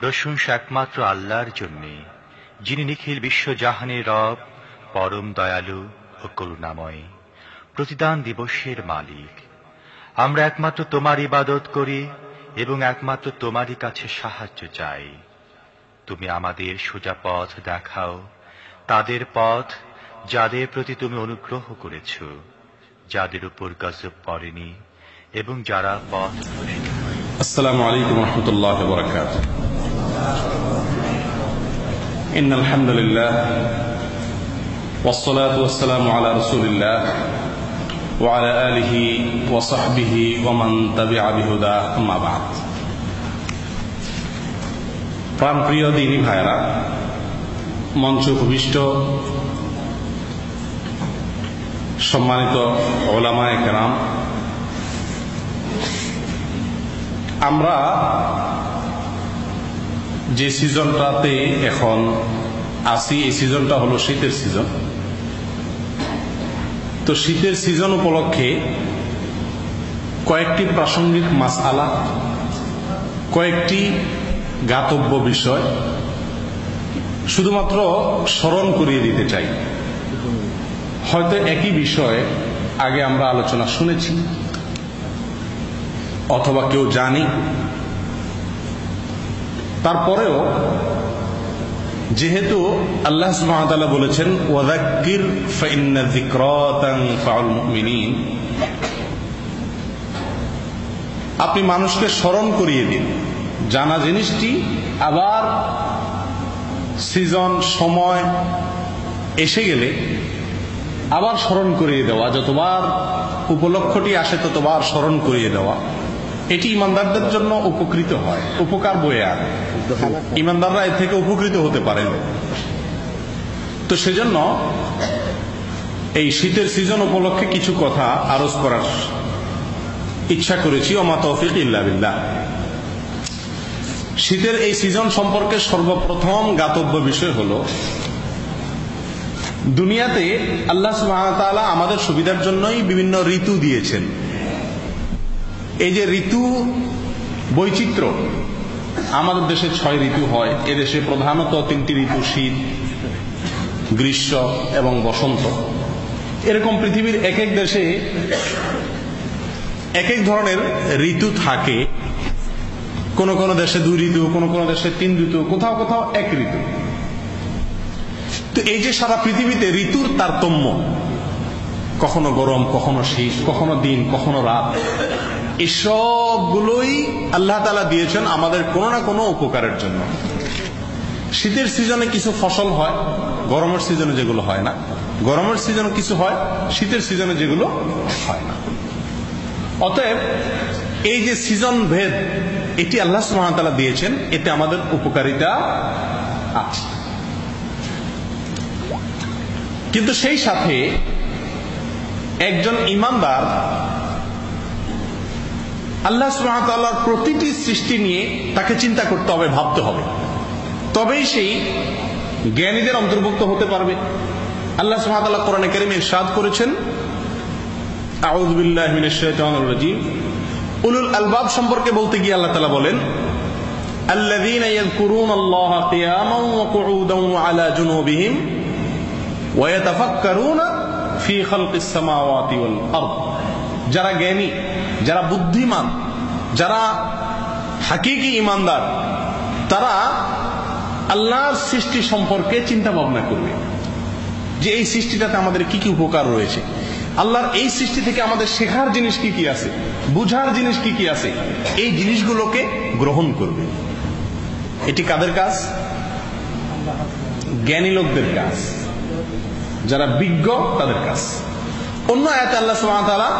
প্রশংসা একমাত্র আল্লাহর জন্যে, যিনি নিখিল বিশ্বজাহানের রব, পরম দয়ালু ও করুণাময়, প্রতিদান দিবসের মালিক। আমরা একমাত্র তোমার ইবাদত করি এবং একমাত্র তোমারই কাছে সাহায্য চাই। তুমি আমাদের সোজা পথ দেখাও, তাদের পথ যাদের প্রতি তুমি অনুগ্রহ করেছ, যাদের উপর গজব পড়েনি এবং যারা পথ ভ্রষ্ট হয়। আসসালামু আলাইকুম ওয়া রাহমাতুল্লাহি ওয়া বারাকাতুহু। ইন্নাল হামদুলিল্লাহ ওয়াস সালাতু ওয়াস সালামু আলা রাসূলিল্লাহ ওয়া আলা আলিহি ওয়া সাহবিহি ওয়া মান তাবিআ বিহুদা, আম্মা বা'দ। প্রাণপ্রিয় দিনী ভাইরা, মঞ্চ উপবিষ্ট সম্মানিত উলামায়ে কেরাম, আমরা যে সিজনটাতে এখন আছি, এই সিজনটা হলো শীতের সিজন। তো শীতের সিজন উপলক্ষে কয়েকটি প্রাসঙ্গিক মাসআলা, কয়েকটি জ্ঞাতব্য বিষয় শুধুমাত্র স্মরণ করিয়ে দিতে চাই। হয়তো একই বিষয়ে আগে আমরা আলোচনা শুনেছি অথবা কেউ জানি, তারপরেও যেহেতু আল্লাহ সুবহানাহু ওয়া তাআলা বলেছেন ওয়াযাক্কির ফাইন্না যিকরা তানফাউল মুমিনিন, আপনি মানুষকে স্মরণ করিয়ে দিন। জানা জিনিসটি আবার সিজন সময় এসে গেলে আবার স্মরণ করিয়ে দেওয়া, যতবার উপলক্ষটি আসে ততবার স্মরণ করিয়ে দেওয়া, এটি ইমানদারদের জন্য উপকৃত হয়, উপকার বয়ে আনে। ইমানদাররা এর থেকে উপকৃত হতে পারেন। তো সেজন্য এই শীতের সিজন উপলক্ষে কিছু কথা আরজ করার ইচ্ছা করেছি। ওমা তৌফিক ইল্লা বিল্লাহ। শীতের এই সিজন সম্পর্কে সর্বপ্রথম জ্ঞাতব্য বিষয় হলো, দুনিয়াতে আল্লাহ সুবহানাহু ওয়া তাআলা আমাদের সুবিধার জন্যই বিভিন্ন ঋতু দিয়েছেন। এই যে ঋতু বৈচিত্র্য, আমাদের দেশে 6 ঋতু হয়, এদেশে প্রধানত 3টি ঋতু, শীত, গ্রীষ্ম এবং বসন্ত। এরকম পৃথিবীর এক এক দেশে এক এক ধরনের ঋতু থাকে। কোন কোন দেশে 2 ঋতু, কোন কোন দেশে 3 ঋতু, কোথাও কোথাও 1 ঋতু। তো এই যে সারা পৃথিবীতে ঋতুর তারতম্য, কখনো গরম, কখনো শীত, কখনো দিন, কখনো রাত, এই সবগুলোই আল্লাহ তাআলা দিয়েছেন আমাদের কোনো না কোনো উপকারের জন্য। শীতের সিজনে কিছু ফসল হয়, গরমের সিজনে যেগুলো হয় না। গরমের সিজনে কিছু হয়, শীতের সিজনে যেগুলো হয় না। অতএব এই যে সিজন ভেদ, এটি আল্লাহ সুবহানাহু ওয়া তাআলা দিয়েছেন, এতে আমাদের উপকারিতা আছে। কিন্তু সেই সাথে একজন ঈমানদার আল্লাহ সুবহানাহু ওয়া তাআলার প্রতিটি সৃষ্টি নিয়ে তাকে চিন্তা করতে হবে, ভাবতে হবে, তবেই সেই জ্ঞানীদের অন্তর্ভুক্ত হতে পারবে। আল্লাহ সুবহানাহু ওয়া তাআলা কোরআনে কারীমে ইরশাদ করেছেন, আউযু বিল্লাহি মিনাশ শাইতানির রাজীম, উলুল আলবাব সম্পর্কে বলতে গিয়ে আল্লাহ তাআলা বলেন, আল্লাযীনা ইয়াযকুরুনাল্লাহা কিয়ামান ওয়া কুউদান ওয়া আলা জুনুবিহিম ওয়া ইয়াতাফাক্কারুনা ফি খালকিস সামাওয়াতি ওয়াল আরদ। যারা জ্ঞানী, যারা বুদ্ধিমান, যারা হাকিকি ঈমানদার, তারা আল্লাহর সৃষ্টি সম্পর্কে চিন্তা ভাবনা করবে যে এই সৃষ্টিটাতে আমাদের কি কি উপকার রয়েছে, আল্লাহর এই সৃষ্টি থেকে আমাদের শেখার জিনিস কি কি আছে, বুঝার জিনিস কি কি আছে, এই জিনিসগুলোকে গ্রহণ করবে। এটি কাদের কাজ? জ্ঞানী লোকদের কাজ, যারা বিজ্ঞ তাদের কাজ। অন্য আয়াতে আল্লাহ সুবহানাহু ওয়া তাআলা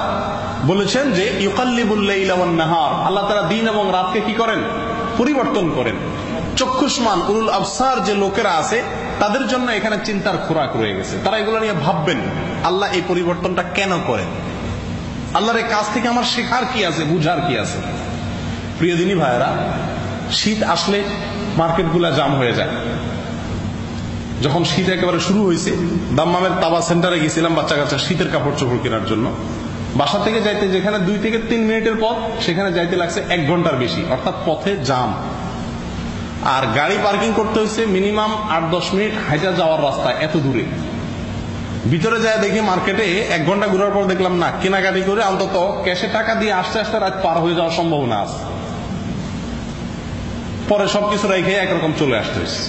বলেছেন যে ইউকাল্লিবুল লাইলা ওয়ান নাহার, আল্লাহ তাআলা দিন এবং রাতকে কি করেন? পরিবর্তন করেন। চক্ষুষ্মান উলুল আবসার যে লোকেরা আছে তাদের জন্য এখানে চিন্তার খোরাক রয়ে গেছে। তারা এগুলো নিয়ে ভাববেন, আল্লাহ এই পরিবর্তনটা কেন করেন, আল্লাহর এই কাজ থেকে আমার শেখার কি আছে, বুঝার কি আছে। প্রিয় দিনী ভাইয়েরা, শীত আসলে মার্কেটগুলা জাম হয়ে যায়। যখন শীত একেবারে শুরু হয়েছে, দাম্মামের তাবা সেন্টারে গেছিলাম বাচ্চা কাচ্চা শীতের কাপড় চোপড় কেনার জন্য। বাসা থেকে যাইতে যেখানে 2 থেকে 3 মিনিটের পথ, সেখানে যাইতে লাগছে 1 ঘন্টার বেশি, অর্থাৎ পথে জাম। আর গাড়ি পার্কিং করতে হয়েছে মিনিমাম 8-10 মিনিট হাইটা যাওয়ার রাস্তা, এত দূরে। ভিতরে যায় দেখি মার্কেটে 1 ঘন্টা ঘোরার পর দেখলাম না, কেনাকাটি করে অন্তত ক্যাশে টাকা দিয়ে আসতে আসতে রাত পার হয়ে যাওয়ার সম্ভাবনা আছে। পরে সবকিছু রেখে একরকম চলে আসতে হয়েছে।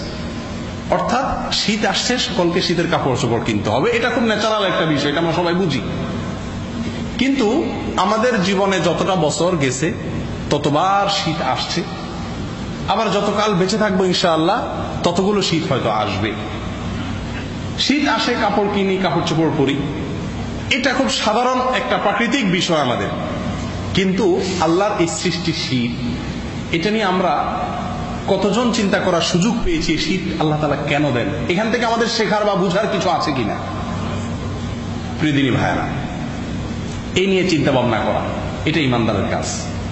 অর্থাৎ শীত আসছে, সকলকে শীতের কাপড় চোপড় কিনতে হবে, এটা খুব ন্যাচারাল একটা বিষয়, এটা আমরা সবাই বুঝি। কিন্তু আমাদের জীবনে যতটা বছর গেছে ততবার শীত আসছে, আবার যতকাল বেঁচে থাকবো ইনশাআল্লাহ ততগুলো শীত হয়তো আসবে। শীত আসে, কাপড় কিনি, কাপড় চোপড় পরি, এটা খুব সাধারণ একটা প্রাকৃতিক বিষয় আমাদের। কিন্তু আল্লাহর এই সৃষ্টি শীত, এটা নিয়ে আমরা কতজন চিন্তা করার সুযোগ পেয়েছি? শীত আল্লাহ তাআলা কেন দেন? এখান থেকে আমাদের শেখার বা বুঝার কিছু আছে কিনা? প্রিয় দিনী ভাইরা, এই নিয়ে চিন্তা ভাবনা করা, এটা ইমানদারের কাজ,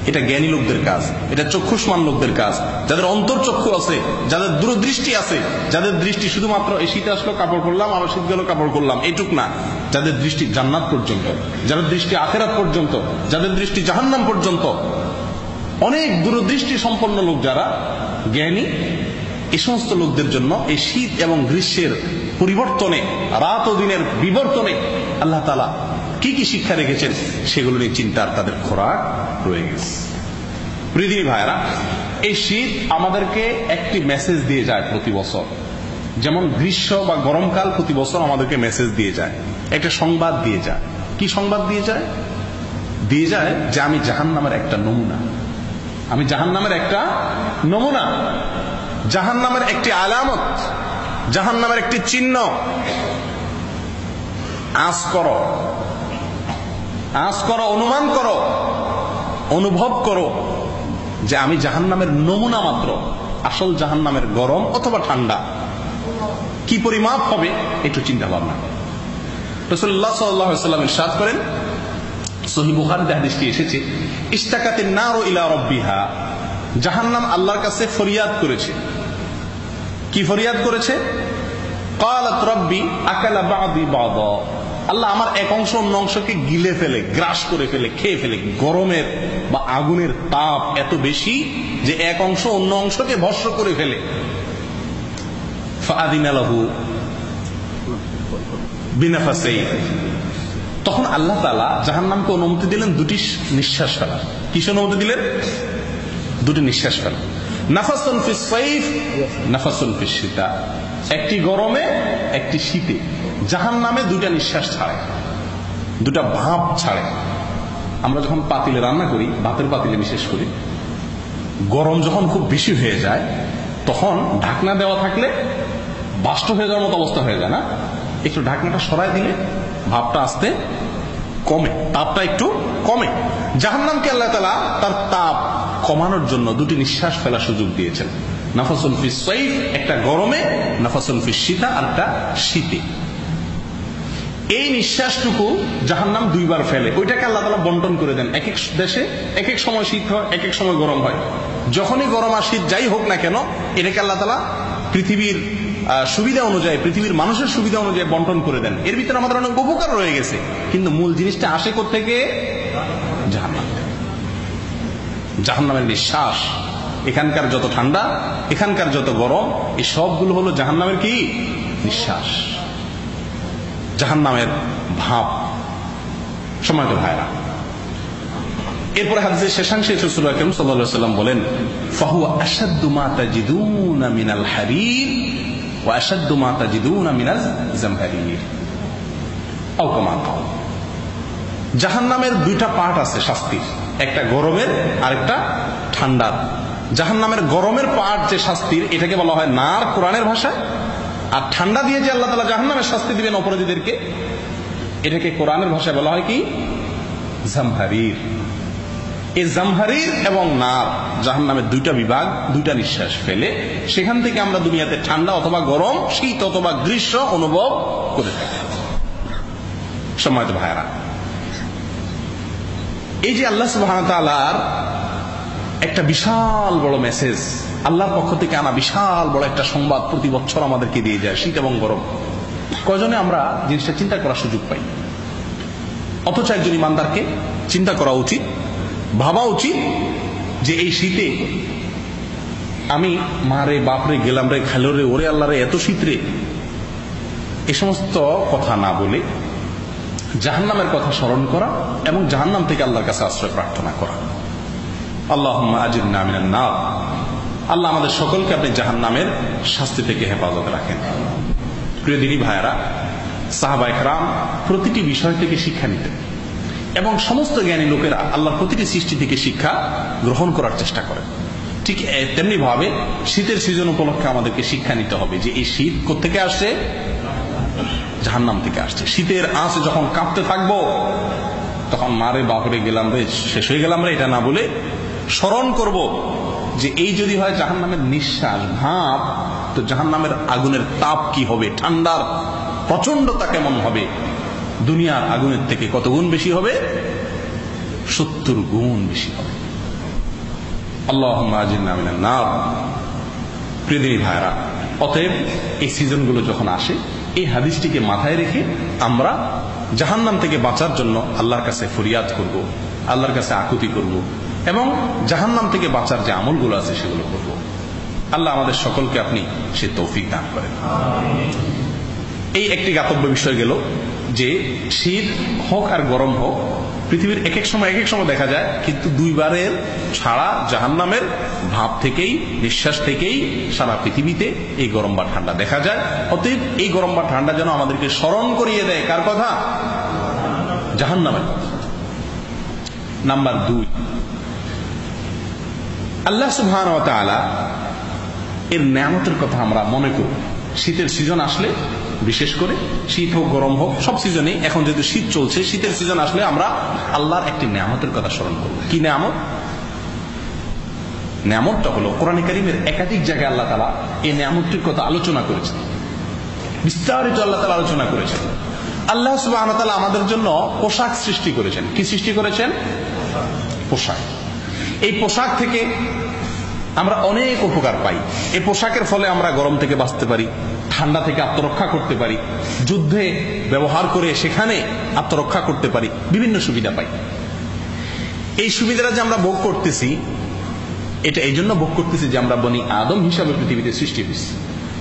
এটা জ্ঞানী লোকদের কাজ, এটা চক্ষুষ্মান লোকদের কাজ, যাদের অন্তর্চক্ষু আছে, যাদের দূরদৃষ্টি আছে, যাদের দৃষ্টি শুধুমাত্র এই শীত আসলো কাপড় করলাম, আরো শীত গেল কাপড় করলাম, এইটুক না, যাদের দৃষ্টি জান্নাত পর্যন্ত, যাদের দৃষ্টি আখিরাত পর্যন্ত, যাদের দৃষ্টি জাহান্নাম পর্যন্ত, অনেক দূরদৃষ্টি সম্পন্ন লোক যারা জ্ঞানী, এই সমস্ত লোকদের জন্য এই শীত এবং গ্রীষ্মের পরিবর্তনে, রাত ও দিনের বিবর্তনে আল্লাহ তাআলা কি কি শিক্ষা রেখেছেন সেগুলো নিয়ে চিন্তার তাদের খোরাক রয়ে গেছে। প্রিয় দিনী ভাইরা, এই শীত আমাদেরকে একটি মেসেজ দিয়ে যায় প্রতি বছর। যেমন গ্রীষ্ম বা গরমকাল প্রতি বছর আমাদেরকে মেসেজ দিয়ে যায়, একটা সংবাদ দিয়ে যায়। কি সংবাদ দিয়ে যায়? দিয়ে যায় যে আমি জাহান্নামের একটা নমুনা, আমি জাহান্নামের একটা নমুনা, জাহান্নামের একটি আলামত, জাহান্নামের একটি চিহ্ন। আঁচ করো, আঁচ করো, অনুমান করো, অনুভব করো যে আমি জাহান্নামের নমুনা মাত্র। আসল জাহান্নামের গরম অথবা ঠান্ডা কি পরিমাপ হবে একটু চিন্তা ভাবনা। রাসূলুল্লাহ সাল্লাল্লাহু আলাইহি ওয়াসাল্লাম ইরশাদ করেন, সহিহ বুখারীতে হাদিসটি এসেছে, ইশতাকাতিন নারু ইলা রাব্বিহা, জাহান্নাম আল্লাহর কাছে ফরিয়াদ করেছে। কি ফরিয়াদ করেছে? ক্বালাত রাব্বি আকালা বা'দি বা'দা, আল্লাহ আমার এক অংশ অন্য অংশকে গিলে ফেলে, গ্রাস করে ফেলে, খেয়ে ফেলে। গরমের বা আগুনের তাপ এত বেশি যে এক অংশ অন্য অংশকে ভস্ম করে ফেলে। ফাআদিনা লাহু বিনাফাসাই, তখন আল্লাহ তাআলা জাহান্নামকে অনুমতি দিলেন দুটি নিঃশ্বাস ফেলার। কিসের অনুমতি দিলেন? দুটি নিঃশ্বাস ফেলা। নাফাসুন ফিস সাইফ, নাফাসুন ফিস শিতা, একটি গরমে একটি শীতে জাহান্নামে দুইটা নিঃশ্বাস ছাড়ে, দুটা ভাপ ছাড়ে। আমরা যখন পাতিলে রান্না করি, ভাতের পাতিলে বিশেষ করে, গরম যখন খুব বেশি হয়ে যায় তখন ঢাকনা দেওয়া থাকলে বাষ্প হয়ে যাওয়ার মতো অবস্থা হয়ে যায় না? একটু ঢাকনাটা সরাই দিলে ভাপটা আস্তে কমে, তাপটা একটু কমে। জাহান্নামকে আল্লাহ তাআলা তার তাপ কমানোর জন্য দুটি নিঃশ্বাস ফেলার সুযোগ দিয়েছেন। নাফাসুন ফিস সাইফ, একটা গরমে, নাফাসুন ফিস শীতা, আরটা শীতে। এই নিঃশ্বাসটুকু জাহান্নাম দুইবার ফেলে, ওইটাকে আল্লাহ তাআলা বন্টন করে দেন। এক এক দেশে এক এক সময় শীত হয়, এক এক সময় গরম হয়। যখনই গরম আর শীত যাই হোক না কেন, এটাকে আল্লাহ তাআলা পৃথিবীর সুবিধা অনুযায়ী, পৃথিবীর মানুষের সুবিধা অনুযায়ী বন্টন করে দেন। এর ভিতরে আমাদের অনেক উপকার রয়ে গেছে, কিন্তু মূল জিনিসটা আসে কোত্থেকে? জাহান্নাম, জাহান্নামের নিঃশ্বাস। এখানকার যত ঠান্ডা, এখানকার যত গরম, এই সবগুলো হলো জাহান্নামের কি? নিঃশ্বাস, জাহান্নামের ভাব। সম্মানিত ভাইরা, এরপরে হাদিসের শেষাংশে রাসূলুল্লাহ সাল্লাল্লাহু আলাইহি ওয়াসাল্লাম বলেন, ফাহুয়া আশাদ্দু মা তাজিদুনা মিনাল হারির ওয়া আশাদ্দু মা তাজিদুনা মিনাজ জামহারির। আও কামা কাল, জাহান্নামের দুইটা পার্ট আছে শাস্তির, একটা গরমের আর একটা ঠান্ডার। জাহান্নামের গরমের পার্ট যে শাস্তির, এটাকে বলা হয় নার কোরআনের ভাষায়। আর ঠান্ডা দিয়ে যে আল্লাহ তাআলা জাহান্নামের শাস্তি দিবেন অপরাধীদেরকে, এটাকে কোরআনের ভাষায় বলা হয় কি? জামহারির। এই জামহারির এবং নার, জাহান্নামের দুইটা বিভাগ, দুইটা নিঃশ্বাস ফেলে সেখান থেকে আমরা দুনিয়াতে ঠান্ডা অথবা গরম, শীত অথবা গ্রীষ্ম অনুভব করে থাকি। সম্মানিত ভাইরা, এই যে আল্লাহ সুবহানাহু ওয়া তাআলার একটা বিশাল বড় মেসেজ, আল্লাহর পক্ষ থেকে আনা বিশাল বড় একটা সংবাদ প্রতি বছর আমাদেরকে দিয়ে যায়, শীত এবং গরম। কয়জনে আমরা জিনিসটা চিন্তা করার সুযোগ পাই? অথচ একজন ইমানদারকে চিন্তা করা উচিত, ভাবা উচিত যে এই শীতে আমি মারে বাপরে গেলাম রে খেলো রে ওরে আল্লাহ রে এত শীত রে, এ সমস্ত কথা না বলে জাহান্নামের কথা স্মরণ করা এবং জাহান্নাম থেকে আল্লাহর কাছে আশ্রয় প্রার্থনা করা। আল্লাহুম্মা আজিরনা মিনান নার, আল্লাহ আমাদের সকলকে আপনি জাহান্নামের শাস্তি থেকে হেফাজত রাখেন। প্রিয় দিনী ভাইয়েরা, সাহাবায়ে কেরাম প্রতিটি বিষয় থেকে শিক্ষা নিতেন এবং সমস্ত জ্ঞানী লোকেরা আল্লাহর প্রতিটি সৃষ্টি থেকে শিক্ষা গ্রহণ করার চেষ্টা করেন। ঠিক তেমনি ভাবে শীতের সিজন উপলক্ষে আমাদেরকে শিক্ষা নিতে হবে যে এই শীত কোত্থেকে আসছে? জাহান্নাম থেকে আসছে। শীতের আঁচে যখন কাঁপতে থাকবো তখন মারে বাপরে গেলাম রে শেষ হয়ে গেলাম রে এটা না বলে স্মরণ করব যে এই যদি হয় জাহান্নামের নিঃশ্বাস ভাব, তো জাহান্নামের আগুনের তাপ কি হবে, ঠান্ডার প্রচন্ডতা কেমন হবে, দুনিয়ার আগুনের থেকে কত গুণ বেশি হবে? 70 গুণ বেশি হবে। আল্লাহুম্মা আজিরনা মিনান নার। প্রিয় দিনী ভাইরা, অতএব এই সিজনগুলো যখন আসে এই হাদিসটিকে মাথায় রেখে আমরা জাহান্নাম থেকে বাঁচার জন্য আল্লাহর কাছে ফরিয়াদ করব, আল্লাহর কাছে আকুতি করব এবং জাহান্নাম থেকে বাঁচার যে আমলগুলো আছে সেগুলো করব। আল্লাহ আমাদের সকলকে আপনি সে তৌফিক দান করেন। এই একটি জ্ঞাতব্য বিষয় গেল যে শীত হোক আর গরম হোক, পৃথিবীর এক এক সময় দেখা যায় কিন্তু দুইবারের ছাড়া জাহান্নামের ভাব থেকেই, নিঃশ্বাস থেকেই সারা পৃথিবীতে এই গরম বা ঠান্ডা দেখা যায়। অতএব এই গরম বা ঠান্ডা যেন আমাদেরকে স্মরণ করিয়ে দেয় কার কথা? জাহান্নামের কথা। নাম্বার 2, আল্লাহ সুবহানাহু ওয়া তাআলা এর নেয়ামতের কথা আমরা মনে করব। শীতের সিজন আসলে, বিশেষ করে শীত হোক গরম হোক সব সিজনে, এখন যেহেতু শীত চলছে, শীতের সিজন আসলে আমরা আল্লাহর একটি নেয়ামতের কথা স্মরণ করব। কি নেয়ামত? নেয়ামতটা হলো কোরআনে কারীমের একাধিক জায়গায় আল্লাহ তাআলা এই নেয়ামতটির কথা আলোচনা করেছেন, বিস্তারিত আল্লাহ তাআলা আলোচনা করেছেন। আল্লাহ সুবহানাহু ওয়া তাআলা আমাদের জন্য পোশাক সৃষ্টি করেছেন। কি সৃষ্টি করেছেন? পোশাক। এই পোশাক থেকে আমরা অনেক উপকার পাই। এই পোশাকের ফলে আমরা গরম থেকে বাঁচতে পারি, ঠান্ডা থেকে আত্মরক্ষা করতে পারি, যুদ্ধে ব্যবহার করে সেখানে আত্মরক্ষা করতে পারি, বিভিন্ন সুবিধা পাই। এই সুবিধাটা যে আমরা ভোগ করতেছি, এটা এই জন্য ভোগ করতেছি যে আমরা বনি আদম হিসাবে পৃথিবীতে সৃষ্টি হয়েছি।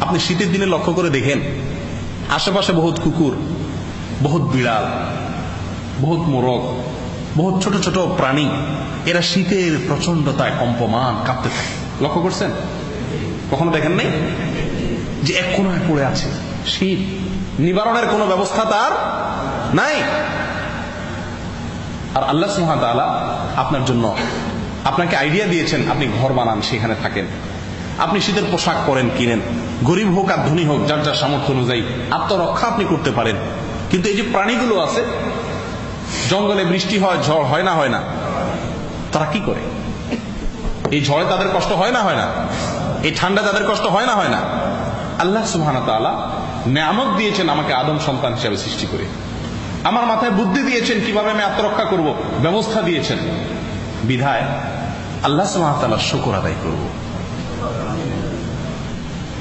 আপনি শীতের দিনে লক্ষ্য করে দেখেন, আশেপাশে বহুত কুকুর, বহুত বিড়াল, বহুত মোরগ, বহুত ছোট ছোট প্রাণী, এরা শীতের প্রচন্ডতায় কম্পমান কাঁপতে থাকে। লক্ষ্য করছেন? কখনো দেখেন নাই যে এক কোণায় পড়ে আছে? শীত নিবারণের কোনো ব্যবস্থা তার নাই। আর আল্লাহ সুবহানাহু ওয়া তাআলা আপনার জন্য, আপনাকে আইডিয়া দিয়েছেন, আপনি ঘর বানান, সেখানে থাকেন, আপনি শীতের পোশাক পরেন, কিনেন, গরিব হোক আর ধনী হোক যার যার সামর্থ্য অনুযায়ী আত্মরক্ষা আপনি করতে পারেন। কিন্তু এই যে প্রাণীগুলো আছে, জঙ্গলে বৃষ্টি হয়, ঝড় হয় না, তারা কি করে? এই ঝড়ে তাদের কষ্ট হয় না? এই ঠান্ডা তাদের কষ্ট হয় না? আল্লাহ সুবহানাহু ওয়া তাআলা নেয়ামত দিয়েছেন আমাকে আদম সন্তান হিসেবে সৃষ্টি করে, আমার মাথায় বুদ্ধি দিয়েছেন কিভাবে আমি আত্মরক্ষা করব, ব্যবস্থা দিয়েছেন। বিধায় আল্লাহ সুবহানাহু ওয়া তাআলার শুকর আদায় করব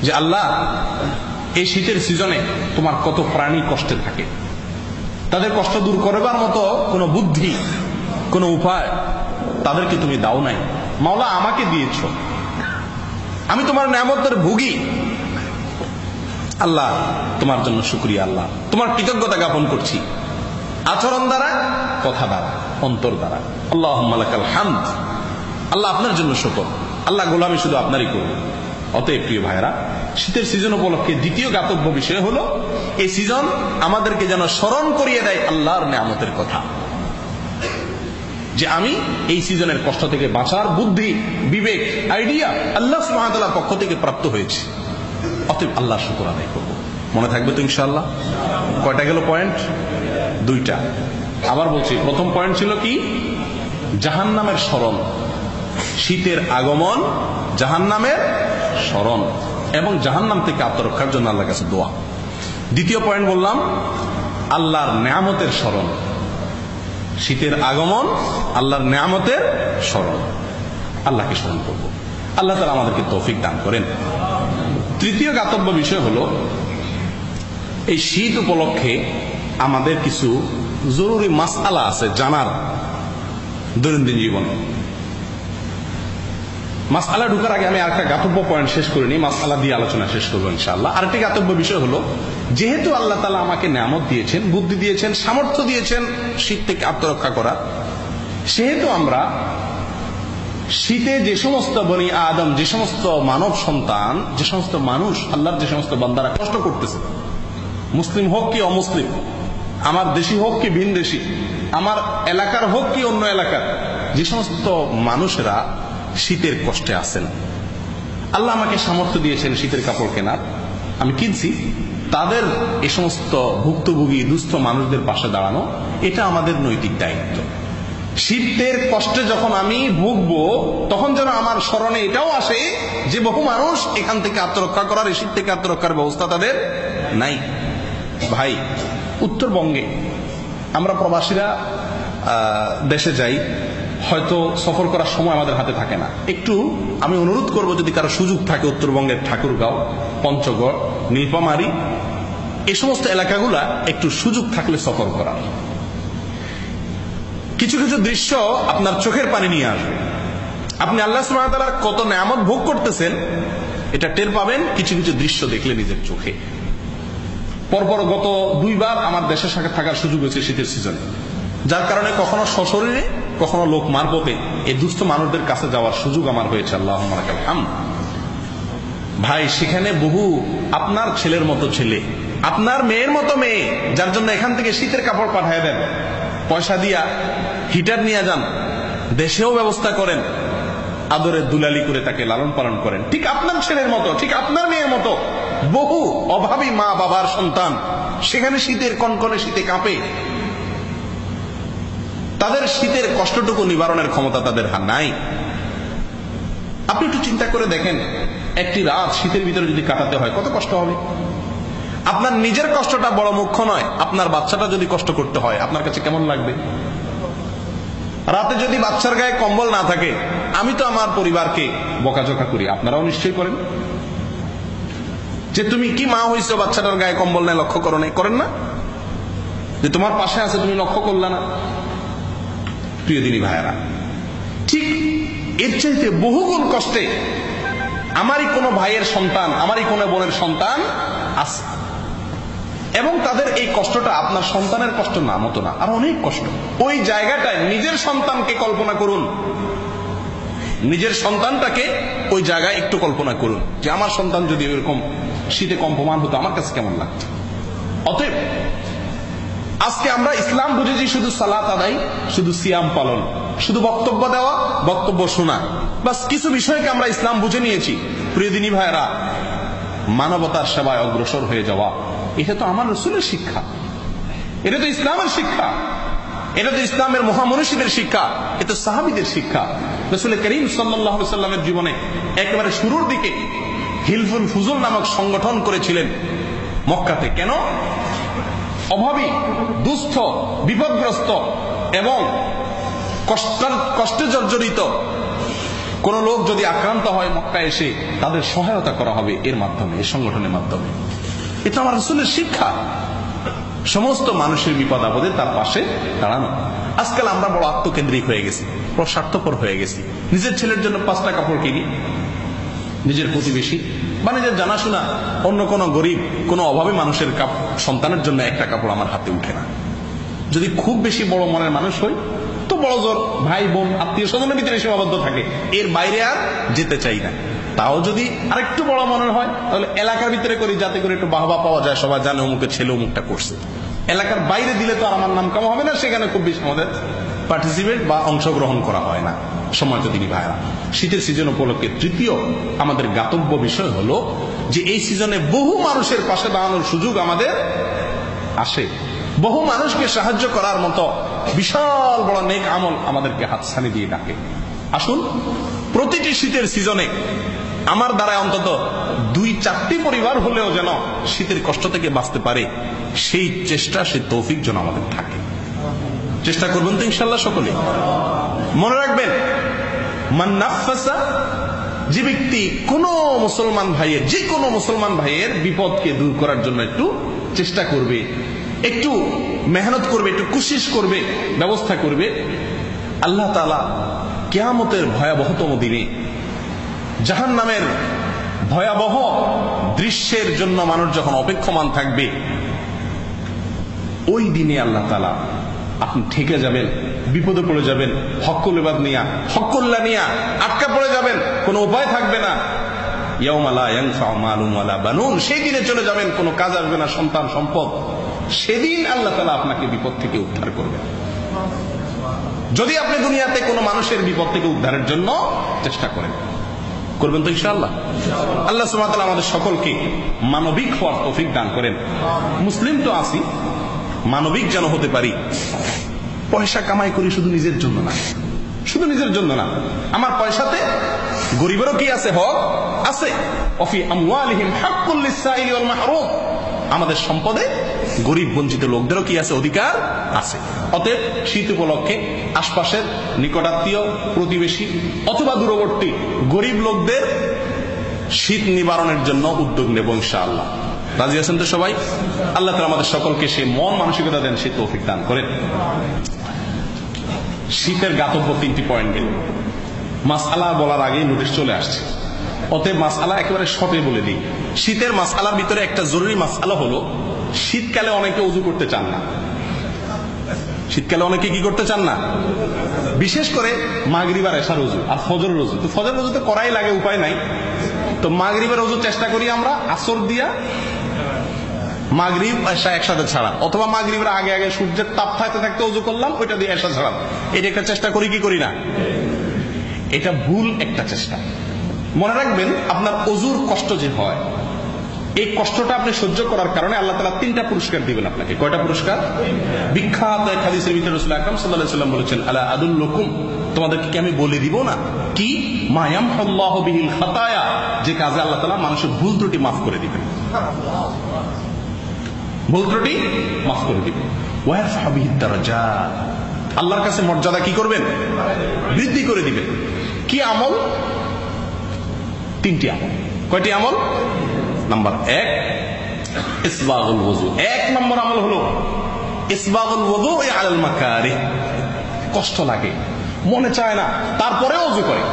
যে আল্লাহ, এই শীতের সিজনে তোমার কত প্রাণী কষ্টে থাকে, তাদের কষ্ট দূর করবার মতো কোনো বুদ্ধি, কোনো উপায় তাদেরকে তুমি দাও নাই। মাওলা আমাকে দিয়েছ, আমি তোমার নেয়ামতের ভোগী। আল্লাহ তোমার জন্য শুকরিয়া, আল্লাহ তোমার কৃতজ্ঞতা জ্ঞাপন করছি, আচরণ দ্বারা, কথা দ্বারা, অন্তর দ্বারা। আল্লাহুম্মা লাকাল হামদ। আল্লাহ আপনার জন্য শুকর, আল্লাহ গোলামি শুধু আপনারই করব। অতএব প্রিয় ভাইরা, শীতের সিজন উপলক্ষে দ্বিতীয় জ্ঞাতব্য বিষয় হলো এই সিজন আমাদেরকে যেন স্মরণ করিয়ে দেয় আল্লাহর নেয়ামতের কথা, যে আমি এই সিজনের কষ্ট থেকে বাঁচার বুদ্ধি, বিবেক, আইডিয়া আল্লাহ সুবহানাহু ওয়া তাআলার পক্ষ থেকে প্রাপ্ত হয়েছে। অতএব আল্লাহর শুকর আদায় করব। মনে থাকবে তো ইনশাআল্লাহ? কয়টা গেল পয়েন্ট? 2টা। আবার বলছি, প্রথম পয়েন্ট ছিল কি? জাহান্নামের স্মরণ, শীতের আগমন, জাহান্নামের স্মরণ এবং জাহান্নাম থেকে আত্মরক্ষার জন্য আল্লাহর কাছে দোয়া। দ্বিতীয় পয়েন্ট বললাম আল্লাহর নেয়ামতের স্মরণ, শীতের আগমন, আল্লাহর নেয়ামতের স্মরণ, আল্লাহকে স্মরণ করব। আল্লাহ তাআলা আমাদেরকে তৌফিক দান করেন। তৃতীয় জ্ঞাতব্য বিষয় হলো এই শীত উপলক্ষে আমাদের কিছু জরুরি মাসআলা আছে জানার দৈনন্দিন জীবনে। মাসআলা ঢুকার আগে আমি আরেকটা গাতব্য পয়েন্ট শেষ করে নিই, মাসআলা দিয়ে আলোচনা শেষ করবো ইনশাআল্লাহ। আরেকটি গাতব্য বিষয় হলো, যেহেতু আল্লাহ তাআলা আমাকে নিয়ামত দিয়েছেন, বুদ্ধি দিয়েছেন, সামর্থ্য দিয়েছেন শীত থেকে আত্মরক্ষা করা, সেহেতু আমরা শীতে যে সমস্ত বনি আদম, যে সমস্ত মানব সন্তান, যে সমস্ত মানুষ, আল্লাহর যে সমস্ত বান্দারা কষ্ট করতেছে, মুসলিম হোক কি অমুসলিম, আমার দেশি হোক কি ভিন দেশি, আমার এলাকার হোক কি অন্য এলাকার, যে সমস্ত মানুষেরা শীতের কষ্টে আছেন, আল্লাহ আমাকে সামর্থ্য দিয়েছেন শীতের কাপড় কেনার, আমি কিনছি, তাদের এই সমস্ত ভুক্তভোগী দুস্থ মানুষদের পাশে দাঁড়ানো, এটা আমাদের নৈতিক দায়িত্ব। শীতের কষ্টে যখন আমি ভুগবো, তখন যেন আমার স্মরণে এটাও আসে যে বহু মানুষ এখান থেকে আত্মরক্ষা করার, এই শীত থেকে আত্মরক্ষার ব্যবস্থা তাদের নাই। ভাই, উত্তরবঙ্গে আমরা প্রবাসীরা দেশে যাই, হয়তো সফর করার সময় আমাদের হাতে থাকে না। একটু আমি অনুরোধ করব, যদি কারো সুযোগ থাকে উত্তরবঙ্গের ঠাকুরগাঁও, পঞ্চগড়, নীলফামারী, এই সমস্ত এলাকাগুলা একটু সুযোগ থাকলে সফর করার। কিছু কিছু দৃশ্য আপনার চোখের পানি নিয়ে আসবে। আপনি আল্লাহ সুবহানাহু ওয়া তাআলার কত নিয়ামত ভোগ করতেছেন এটা টের পাবেন কিছু কিছু দৃশ্য দেখলে নিজের চোখে। পরপর গত 2 বার আমার দেশের সাথে থাকার সুযোগ হয়েছে শীতের সিজনে, যার কারণে কখনো সশরীরে কখনো লোক মারফতে এই দুস্থ মানুষদের কাছে যাওয়ার সুযোগ আমার হয়েছে, আল্লাহুম্মা লাকাল হামদ। ভাই, সেখানে বহু আপনার ছেলের মতো ছেলে, আপনার মেয়ের মতো মেয়ে, যার জন্য এখান থেকে শীতের কাপড় পাঠিয়ে দেন, পয়সা দিয়া হিটার নিয়ে যান, দেশেও ব্যবস্থা করেন, আদরে দুলালি করে তাকে লালন পালন করেন, ঠিক আপনার ছেলের মতো, ঠিক আপনার মেয়ের মতো বহু অভাবী মা বাবার সন্তান সেখানে শীতের কনকনে শীতে কাঁপে। তাদের শীতের কষ্টটুকু নিবারণের ক্ষমতা তাদের নাই। আপনি একটু চিন্তা করে দেখেন, একটি রাত শীতের ভিতরে যদি কাটাতে হয় কত কষ্ট হবে। আপনার নিজের কষ্টটা বড় মুখ্য নয়, আপনার বাচ্চাটা যদি কষ্ট করতে হয় আপনার কাছে কেমন লাগবে? রাতে যদি বাচ্চার গায়ে কম্বল না থাকে, আমি তো আমার পরিবারকে বকাঝকা করি, আপনারাও নিশ্চয়ই করেন, যে তুমি কি মা হইছো, বাচ্চাটার গায়ে কম্বল নেই, লক্ষ্য করো নাই, করেন না? যে তোমার পাশে আছে তুমি লক্ষ্য করলা না? প্রিয় দিনী ভাইয়েরা, ঠিক এর চাইতে বহুগুণ কষ্টে আমারই কোনো ভাইয়ের সন্তান, আমারই কোনো বোনের সন্তান আছে, এবং তাদের এই কষ্টটা আপনার সন্তানের কষ্ট না মতো না, আর অনেক কষ্ট। ওই জায়গাটায় নিজের সন্তানকে কল্পনা করুন, নিজের সন্তানটাকে ওই জায়গায় একটু কল্পনা করুন যে আমার সন্তান যদি এরকম শীতে কম্পমান হতো আমার কাছে কেমন লাগতো। অতএব আজকে আমরা ইসলাম বুঝেছি শুধু সালাত আদায়, শুধু সিয়াম পালন, শুধু বক্তব্য দেওয়া, বক্তব্য শোনা, বাস কিছু বিষয়কে আমরা ইসলাম বুঝে নিয়েছি। প্রিয় দিনী ভাইয়েরা, মানবতার সেবায় অগ্রসর হয়ে যাওয়া, এটা তো আমার রাসূলের শিক্ষা, এটা তো ইসলামের শিক্ষা, এটা তো ইসলামের মহামনীষীদের শিক্ষা, এটা তো সাহাবীদের শিক্ষা। রাসূল করিম সাল্লাল্লাহু আলাইহি ওয়াসাল্লামের জীবনে একেবারে শুরুর দিকে হিলফুল ফুজুল নামক সংগঠন করেছিলেন মক্কাতে। কেন? অভাবী, দুস্থ, বিপদগ্রস্ত এবং কষ্টে জর্জরিত কোন লোক যদি আক্রান্ত হয়, মক্কায় এসে তাদের সহায়তা করা হবে এর মাধ্যমে, এই সংগঠনের মাধ্যমে। এটা আমার রাসূলের শিক্ষা, সমস্ত মানুষের বিপদ আপদে তার পাশে দাঁড়ানো। আজকাল আমরা বড় আত্মকেন্দ্রিক হয়ে গেছি, বড় স্বার্থপর হয়ে গেছি। নিজের ছেলের জন্য 5টা কাপড় কিনি, নিজের প্রতিবেশী বা নিজের জানাশোনা অন্য কোন গরিব, কোন অভাবী মানুষের সন্তানের জন্য একটা কাপড় আমার হাতে উঠে না। যদি খুব বেশি বড় মনের মানুষ হই তো বড় জোর ভাই বোন আত্মীয় স্বজনের ভিতরে সীমাবদ্ধ থাকে, এর বাইরে আর যেতে চাই না। তাও যদি আরেকটু বড় মনের হয় তাহলে এলাকার ভিতরে করি, যাতে করে একটু বাহবা পাওয়া যায়, সবাই জানে অমুকের ছেলে অমুকটা করছে। এলাকার বাইরে দিলে তো আর আমার নাম কাম হবে না, সেখানে খুব বেশি আমাদের পার্টিসিপেট বা অংশগ্রহণ করা হয় না। সম্মানিত দিনী ভাইরা, শীতের সিজন উপলক্ষে তৃতীয় আমাদের গাতব্য বিষয় হলো যে এই সিজনে বহু মানুষের পাশে দাঁড়ানোর সুযোগ আমাদের আসে, বহু মানুষকে সাহায্য করার মতো বিশাল বড় নেক আমল আমাদেরকে হাতছানি দিয়ে ডাকে। আসুন, প্রতিটি শীতের সিজনে আমার দ্বারা অন্তত 2-4টি পরিবার হলেও যেন শীতের কষ্ট থেকে বাঁচতে পারে, সেই চেষ্টা, সেই তৌফিক যেন আমাদের থাকে। চেষ্টা করবেন তো ইনশাআল্লাহ সকলে। মনে রাখবেন, মান নাফাসা, যে ব্যক্তি কোন মুসলমান ভাইয়ের, যে কোনো মুসলমান ভাইয়ের বিপদকে দূর করার জন্য একটু চেষ্টা করবে, একটু মেহনত করবে, একটু কোশিশ করবে, ব্যবস্থা করবে, আল্লাহ তাআলা কিয়ামতের ভয়াবহতম দিনে জাহান্নামের ভয়াবহ দৃশ্যের জন্য মানুষ যখন অপেক্ষমান থাকবে, ওই দিনে আল্লাহ তাআলা আপনি ঠেকে যাবেন, বিপদে পড়ে যাবেন, হক্কুল নিয়া হক্কুল্লাহ নিয়া আটকা পড়ে যাবেন, কোনো উপায় থাকবে না। ইয়াউমা লা ইয়ানফাউ মালুন ওয়ালা বানুন, সেই দিনে চলে যাবেন, কোনো কাজ আসবে না, সন্তান সম্পদ। সেদিন আল্লাহ তাআলা আপনাকে বিপদ থেকে উদ্ধার করবেন। যদি আপনি দুনিয়াতে কোনো মানুষের বিপদ থেকে উদ্ধারের জন্য চেষ্টা করেন, করবেন তো ইনশাআল্লাহ? আল্লাহ সুবহানাহু ওয়া তাআলা আমাদের সকলকে মানবিক হওয়ার তৌফিক দান করেন। মুসলিম তো আছি, মানবিক যেন হতে পারি। পয়সা কামাই করি শুধু নিজের জন্য না, শুধু নিজের জন্য না, আমার পয়সাতে গরিবেরও কি আছে? হক আছে। ওয়াফি আমওয়ালিহিম হাক্কুল লিস-সাইলি ওয়াল মাহরুম, আমাদের সম্পদে গরিব বঞ্চিত লোকদেরও কি আছে? অধিকার আছে। অতএব শীত উপলক্ষে আশপাশের নিকটাত্মীয়, প্রতিবেশী অথবা দূরবর্তী গরিব লোকদের শীত নিবারণের জন্য উদ্যোগ নেব ইনশাআল্লাহ। রাজি আছেন তো সবাই? আল্লাহ তাআলা আমাদের সকলকে সেই মন মানসিকতা দেন, সেই তৌফিক দান করেন। শীতের গাতব্য 3টি পয়েন্ট গেল। মাসআলা বলার আগে নোটিশ চলে আসছে, অতএব মাসআলা একেবারে শর্টে বলে দিই। শীতের মাসআলার ভিতরে একটা জরুরি মাসআলা হলো, শীতকালে অনেকে ওযু করতে চান না। শীতকালে অনেকে কি করতে চান না? বিশেষ করে মাগরিব আর এশার ওযু আর ফজরের ওযু। তো ফজরের ওযু তো করাই লাগে, উপায় নাই। তো মাগরিবের ওযু চেষ্টা করি আমরা আসর দিয়া মাগরিব এশা একসাথে ছাড়া, অথবা মাগরিবের আগে আগে সূর্যের তাপ থাকতে থাকতে ওযু করলাম, ওইটা দিয়ে এশা ছাড়া। এটা একটা চেষ্টা করি কি করি না? এটা ভুল একটা চেষ্টা। মনে রাখবেন, আপনার ওযুর কষ্ট যে হয়, এই কষ্টটা আপনি সহ্য করার কারণে আল্লাহ তাআলা 3টা পুরস্কার দিবেন আপনাকে। কয়টা পুরস্কার? বিখ্যাত এক হাদিসের ভিতরে রাসূল আকরাম সাল্লাল্লাহু আলাইহি ওয়াসাল্লাম বলেছেন, আলা আদুল্লুকুম, তোমাদেরকে কি আমি বলে দিব না? কি? মা ইয়ামহুল্লাহু বিহিল খাতায়া, যে কাজে আল্লাহ তাআলা মানুষের ভুল ত্রুটি মাফ করে দিবেন। ভুল ত্রুটি মাফ করে দিবেন। ওয়া ইয়ারফা'ু বিহিদ দারাজাত, আল্লাহর কাছে মর্যাদা কি করবেন? বৃদ্ধি করে দিবেন। কি আমল? 3টি আমল। কয়টি আমল? নাম্বার 1, ইসবাগুল ওযু। 1 নম্বর আমল হলো ইসবাগুল ওযু আলাল মাকারিহ। কষ্ট লাগে, মনে চায় না, তারপরে ওযু করে।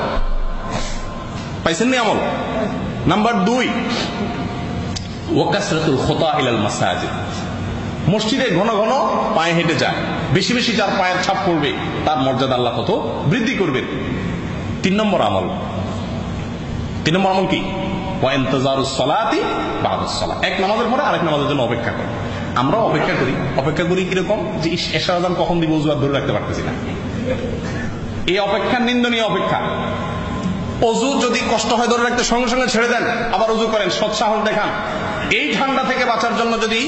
পাইছেন নি আমল? নাম্বার 2, ওয়া কাসরাতুল খুতা ইলাল মাসাজিদ। মসজিদে ঘন ঘন পায়ে হেঁটে যায়, বেশি বেশি যার পায়ের ছাপ পড়বে তার মর্যাদা আল্লাহ কত বৃদ্ধি করবেন। 3 নম্বর আমল। 3 নম্বর আমল কি? ওয়া ইনতিজারুস সালাতি বা'দাস সালাত। এক নামাজের পরে আরেক নামাজের জন্য অপেক্ষা করে। আমরা অপেক্ষা করি কিরকম? যে এশার আযান কখন দিব, ওযু আর ধরে রাখতে পারতেছি না। এই অপেক্ষা নিন্দনীয় অপেক্ষা। ওযু যদি কষ্ট হয় ধরে রাখতে, সঙ্গে সঙ্গে ছেড়ে দেন, আবার ওযু করেন, সৎসাহস দেখান। এই ঠান্ডা থেকে বাঁচার জন্য যদি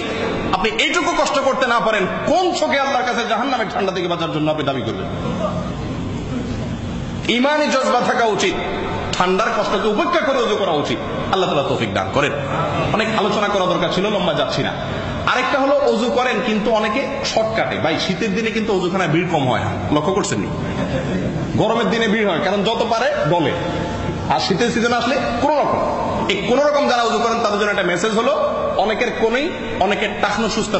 আপনি এইটুকু কষ্ট করতে না পারেন, কোন চোখে আল্লাহর কাছে জাহান্নামের ঠান্ডা থেকে বাঁচার জন্য আপনি দাবি করবেন? ঈমানী জজবা থাকা উচিত, ঠান্ডার কষ্টকে উপেক্ষা করে ওযু করা উচিত। আল্লাহ তাআলা তৌফিক দান করেন। অনেক আলোচনা করা দরকার ছিল, লম্বা যাচ্ছি না। আরেকটা হলো ওযু করেন কিন্তু অনেকে শর্টকাটে। ভাই, শীতের দিনে কিন্তু ওযুখানায় ভিড় কম হয়, লক্ষ্য করছেন নি? গরমের দিনে ভিড় হয়, কারণ যত পারে বলে। আর শীতের সিজন আসলে কোন রকম, এই কোন রকম যারা ওযু করেন তাদের জন্য একটা মেসেজ হলো, অনেকের কোনেই অনেকের টাকনো সুস্থ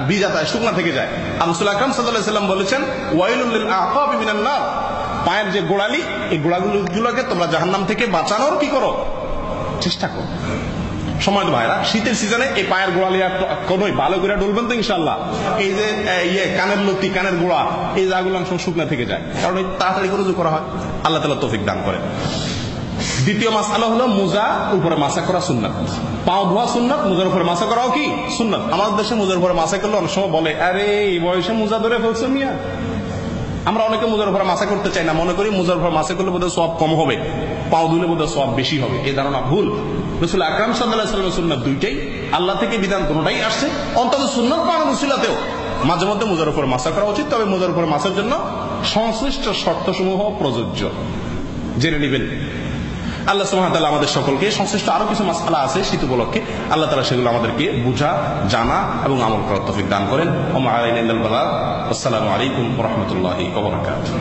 ভিজা যায়, শুকনা থেকে যায়। আর রাসূল আকরাম সাল্লাল্লাহু আলাইহি ওয়াসাল্লাম বলেছেন, ওয়াইলুল লিল আ'কাবি মিনান নার, পায়ের যে গোড়ালি, এই গোড়াগুলোকে তোমরা জাহান্নাম থেকে বাঁচানোর কি করো? চেষ্টা করো। সময় ভাইরা, শীতের সিজনে এই পায়ের গোড়ালি আর কোনোই ভালো করে ডলবেন তো ইনশাআল্লাহ। এই যে কানের লতি, কানের গোড়া, এই জায়গাগুলো অংশ শুকনা থেকে যায়, কারণ এই তাড়াতাড়ি করে ওযু করা হয়। আল্লাহ তাআলা তৌফিক দান করেন। দ্বিতীয় মাসআলা হলো মোজা উপরে মাসা করা সুন্নাত। পাও ধোয়া সুন্নাত, মোজার উপরে মাসা করাও কি সুন্নাত। আমাদের দেশে মোজার উপরে মাসা করলে অনেক সময় বলে, আরে এই বয়সে মোজা ধরে ফেলছো মিয়া। আমরা অনেকে মোজার উপরে মাসা করতে চাই না, মনে করি মোজার উপরে মাসা করলে বোধহয় সওয়াব কম হবে, পাও ধুলে বোধহয় সওয়াব বেশি হবে। এই ধারণা ভুল। রাসূল আকরাম সাল্লাল্লাহু আলাইহি ওয়াসাল্লামের সুন্নাত দুইটাই, আল্লাহ থেকে বিধান কোনটাই আসছে। অন্তত সুন্নাত পাওয়ার উসিলাতেও মাঝে মধ্যে মোজার উপরে মাসা করা উচিত। তবে মোজার উপরে মাসার জন্য সংশ্লিষ্ট শর্তসমূহ প্রযোজ্য, জেনে নেবেন। আল্লাহ সুবহানাহু ওয়া তাআলা আমাদের সকলকে সংশ্লিষ্ট আরো কিছু মাসআলা আছে শীত উপলক্ষে, আল্লাহ তাআলা সেগুলো আমাদেরকে বুঝা, জানা এবং আমল করার তৌফিক দান করেন। ওয়া মা আলাইনা ইল্লাল বালাগ। আসসালামু আলাইকুম ওয়া রাহমাতুল্লাহি ওয়া বারাকাতুহু।